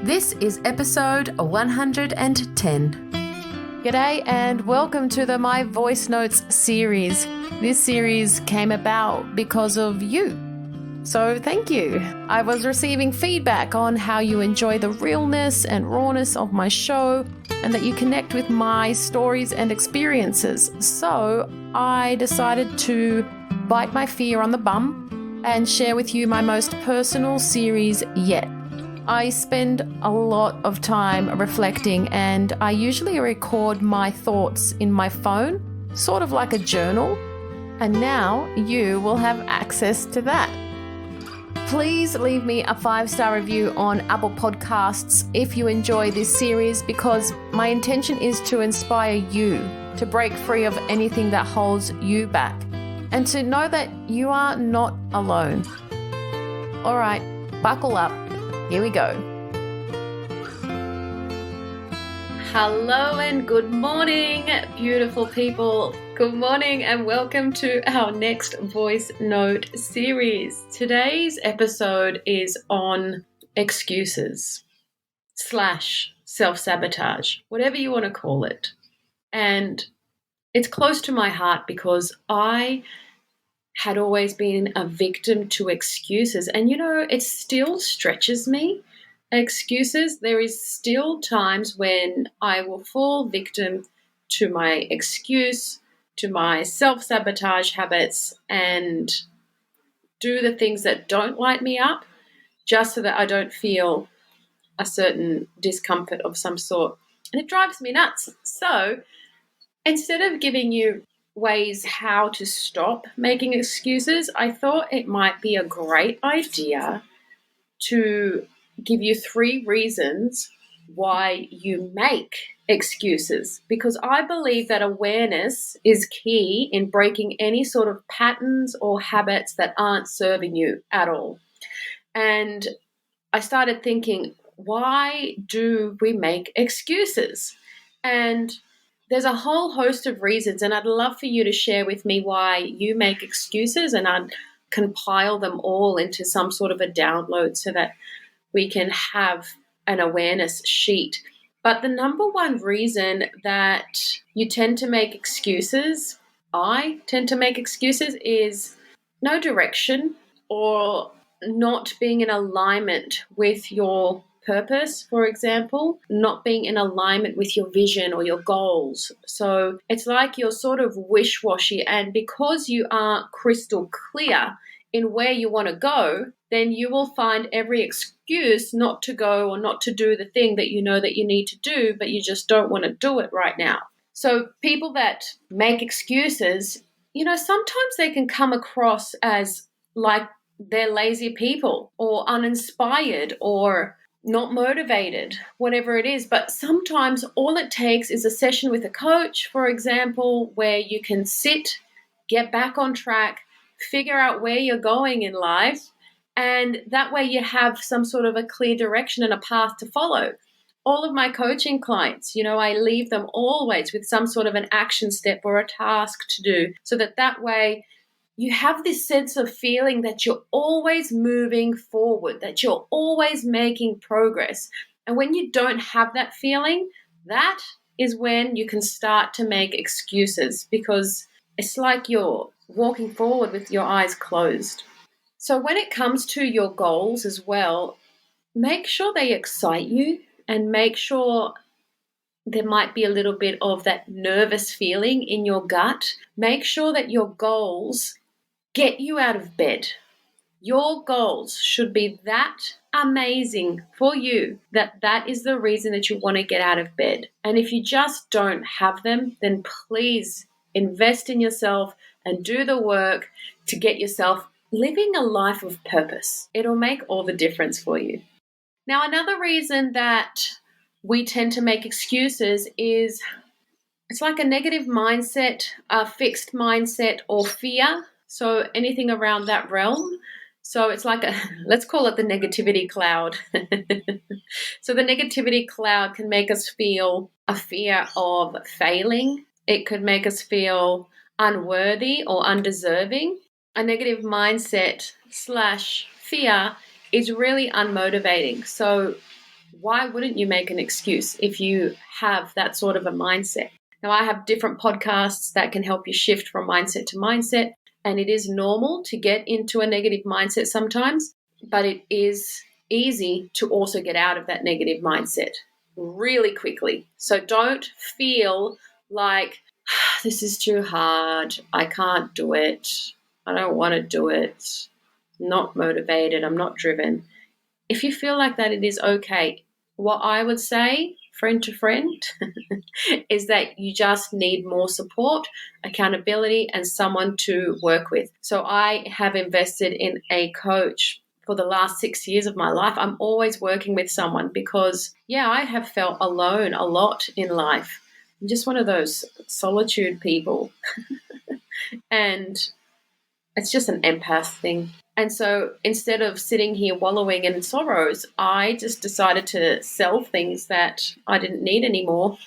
This is episode 110. G'day and welcome to the My Voice Notes series. This series came about because of you. So thank you. I was receiving feedback on how you enjoy the realness and rawness of my show and that you connect with my stories and experiences. So I decided to bite my fear on the bum and share with you my most personal series yet. I spend a lot of time reflecting and I usually record my thoughts in my phone, sort of like a journal, and now you will have access to that. Please leave me a 5-star review on Apple Podcasts if you enjoy this series, because my intention is to inspire you to break free of anything that holds you back and to know that you are not alone. All right, buckle up. Here we go. Hello and good morning, beautiful people. Good morning and welcome to our next voice note series. Today's episode is on excuses / self-sabotage, whatever you want to call it. And it's close to my heart because I had always been a victim to excuses. And it still stretches me. Excuses, there is still times when I will fall victim to my excuse, to my self-sabotage habits, and do the things that don't light me up just so that I don't feel a certain discomfort of some sort. And it drives me nuts. So instead of giving you ways how to stop making excuses, I thought it might be a great idea to give you 3 reasons why you make excuses, because I believe that awareness is key in breaking any sort of patterns or habits that aren't serving you at all. And I started thinking, why do we make excuses? And there's a whole host of reasons, and I'd love for you to share with me why you make excuses, and I'd compile them all into some sort of a download so that we can have an awareness sheet. But the number one reason that you tend to make excuses, I tend to make excuses, is no direction or not being in alignment with your purpose, for example, not being in alignment with your vision or your goals. So it's like you're sort of wish-washy, and because you aren't crystal clear in where you want to go, then you will find every excuse not to go or not to do the thing that you know that you need to do, but you just don't want to do it right now. So people that make excuses, sometimes they can come across as like they're lazy people or uninspired or not motivated, whatever it is. But sometimes all it takes is a session with a coach, for example, where you can sit, get back on track, figure out where you're going in life, and that way you have some sort of a clear direction and a path to follow. All of my coaching clients, I leave them always with some sort of an action step or a task to do, so that way you have this sense of feeling that you're always moving forward, that you're always making progress. And when you don't have that feeling, that is when you can start to make excuses, because it's like you're walking forward with your eyes closed. So when it comes to your goals as well, make sure they excite you and make sure there might be a little bit of that nervous feeling in your gut. Make sure that your goals get you out of bed. Your goals should be that amazing for you that is the reason that you want to get out of bed. And if you just don't have them, then please invest in yourself and do the work to get yourself living a life of purpose. It'll make all the difference for you. Now, another reason that we tend to make excuses is it's like a negative mindset, a fixed mindset, or fear. So anything around that realm. So it's like let's call it the negativity cloud. So the negativity cloud can make us feel a fear of failing. It could make us feel unworthy or undeserving. A negative mindset / fear is really unmotivating. So why wouldn't you make an excuse if you have that sort of a mindset? Now, I have different podcasts that can help you shift from mindset to mindset, and it is normal to get into a negative mindset sometimes, but it is easy to also get out of that negative mindset really quickly. So don't feel like this is too hard, I can't do it, I don't want to do it, I'm not motivated, I'm not driven. If you feel like that, it is okay. What I would say, friend to friend, is that you just need more support, accountability, and someone to work with. So I have invested in a coach for the last 6 years of my life. I'm always working with someone because, I have felt alone a lot in life. I'm just one of those solitude people. And it's just an empath thing. And so instead of sitting here wallowing in sorrows, I just decided to sell things that I didn't need anymore,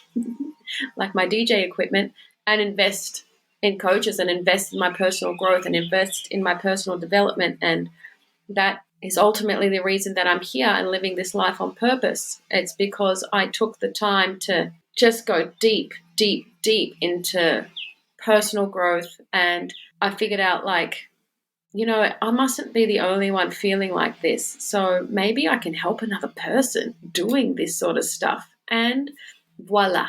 like my DJ equipment, and invest in coaches and invest in my personal growth and invest in my personal development. And that is ultimately the reason that I'm here and living this life on purpose. It's because I took the time to just go deep, deep, deep into personal growth. And I figured out, like, I mustn't be the only one feeling like this. So maybe I can help another person doing this sort of stuff. And voila,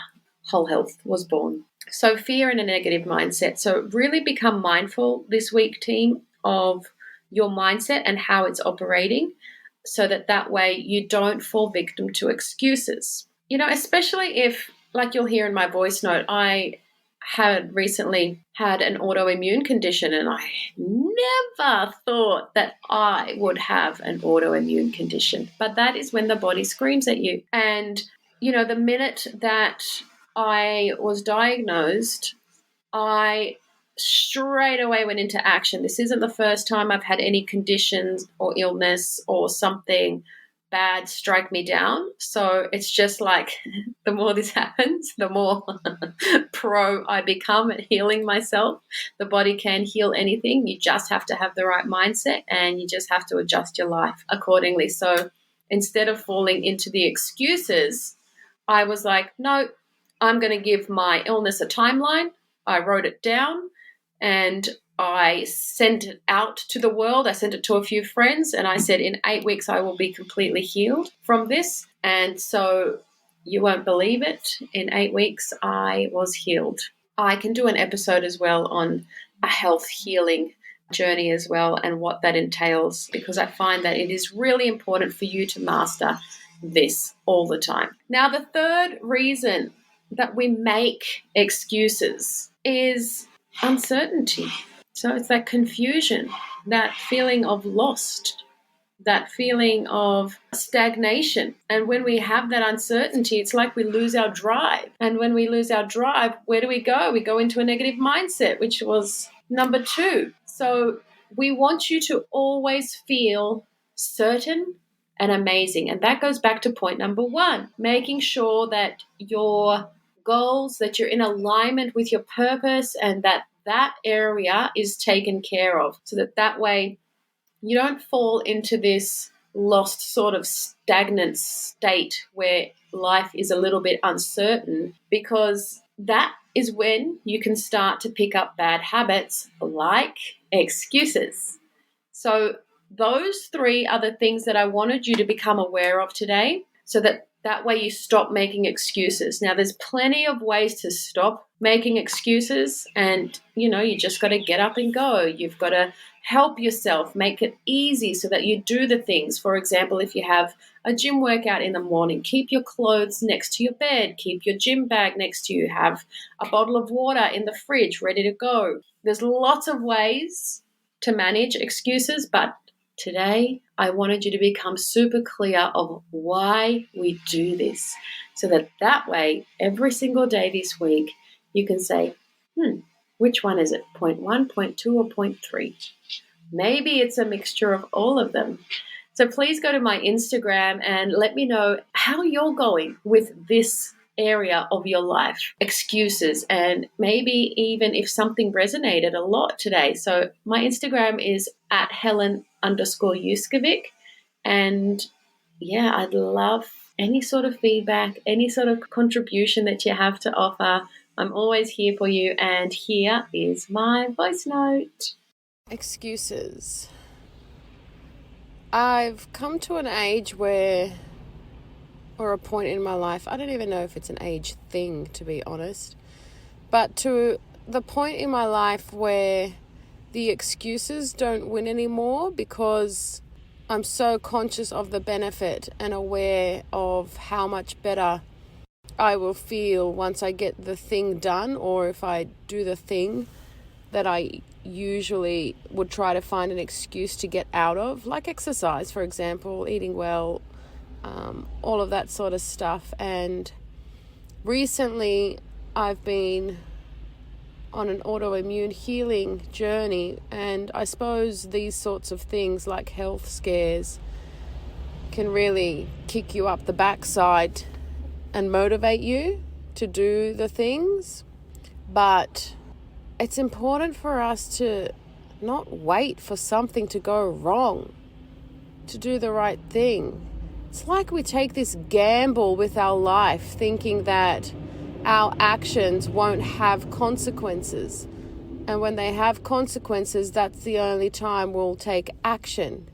Whole Health was born. So fear and a negative mindset. So really become mindful this week, team, of your mindset and how it's operating, so that way you don't fall victim to excuses. Especially if, like you'll hear in my voice note, I had recently had an autoimmune condition, and I never thought that I would have an autoimmune condition. But that is when the body screams at you. And, the minute that I was diagnosed, I straight away went into action. This isn't the first time I've had any conditions or illness or something bad strike me down. So it's just like the more this happens, the more pro I become at healing myself. The body can heal anything. You just have to have the right mindset, and you just have to adjust your life accordingly. So instead of falling into the excuses, I was like, no, I'm going to give my illness a timeline. I wrote it down and I sent it out to the world. I sent it to a few friends, and I said, in 8 weeks, I will be completely healed from this. And so you won't believe it. In 8 weeks, I was healed. I can do an episode as well on a health healing journey as well, and what that entails, because I find that it is really important for you to master this all the time. Now, the third reason that we make excuses is uncertainty. So it's that confusion, that feeling of lost, that feeling of stagnation. And when we have that uncertainty, it's like we lose our drive. And when we lose our drive, where do we go? We go into a negative mindset, which was number 2. So we want you to always feel certain and amazing. And that goes back to point number 1, making sure that your goals, that you're in alignment with your purpose, and that area is taken care of, so that way you don't fall into this lost sort of stagnant state where life is a little bit uncertain, because that is when you can start to pick up bad habits like excuses. So those 3 are the things that I wanted you to become aware of today, so that way you stop making excuses. Now, there's plenty of ways to stop making excuses, and, you just got to get up and go. You've got to help yourself, make it easy so that you do the things. For example, if you have a gym workout in the morning, keep your clothes next to your bed, keep your gym bag next to you, have a bottle of water in the fridge ready to go. There's lots of ways to manage excuses, but today, I wanted you to become super clear of why we do this, so that way, every single day this week, you can say, which one is it? Point 1, point 2, or point 3? Maybe it's a mixture of all of them. So please go to my Instagram and let me know how you're going with this area of your life, excuses, and maybe even if something resonated a lot today. So my Instagram is @Helen_Yuskovic, and yeah, I'd love any sort of feedback, any sort of contribution that you have to offer. I'm always here for you, and here is my voice note. Excuses. I've come to an age or a point in my life, I don't even know if it's an age thing, to be honest, but to the point in my life where the excuses don't win anymore, because I'm so conscious of the benefit and aware of how much better I will feel once I get the thing done, or if I do the thing that I usually would try to find an excuse to get out of, like exercise, for example, eating well, all of that sort of stuff. And recently I've been on an autoimmune healing journey, and I suppose these sorts of things like health scares can really kick you up the backside and motivate you to do the things. But it's important for us to not wait for something to go wrong to do the right thing. It's like we take this gamble with our life, thinking that our actions won't have consequences. And when they have consequences, that's the only time we'll take action.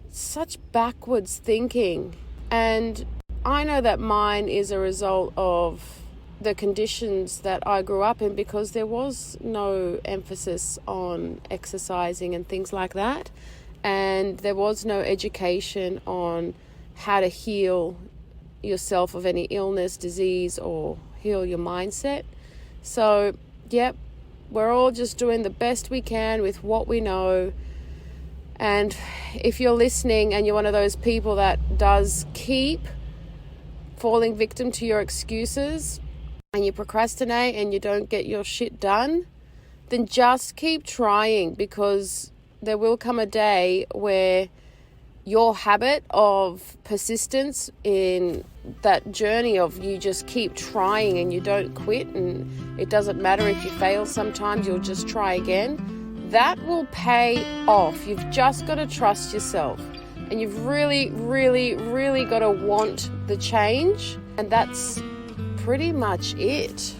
Such backwards thinking. And I know that mine is a result of the conditions that I grew up in, because there was no emphasis on exercising and things like that. And there was no education on how to heal yourself of any illness, disease, or heal your mindset. So, yep, we're all just doing the best we can with what we know. And if you're listening and you're one of those people that does keep falling victim to your excuses, and you procrastinate and you don't get your shit done, then just keep trying, because there will come a day where your habit of persistence in that journey of you just keep trying and you don't quit, and it doesn't matter if you fail sometimes, you'll just try again, that will pay off. You've just got to trust yourself, and you've really, really, really got to want the change, and that's pretty much it.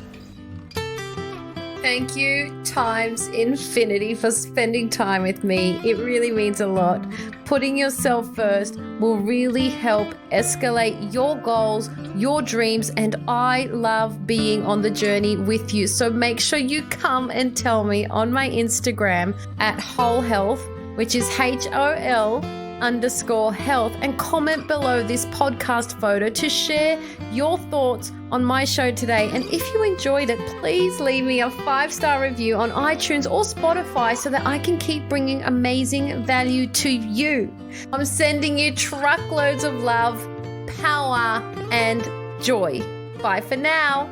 Thank you times infinity for spending time with me. It really means a lot. Putting yourself first will really help escalate your goals, your dreams, and I love being on the journey with you. So make sure you come and tell me on my Instagram at Whole Health, which is HOL_health, and comment below this podcast photo to share your thoughts on my show today. And if you enjoyed it, please leave me a 5-star review on iTunes or Spotify so that I can keep bringing amazing value to you. I'm sending you truckloads of love, power, and joy. Bye for now.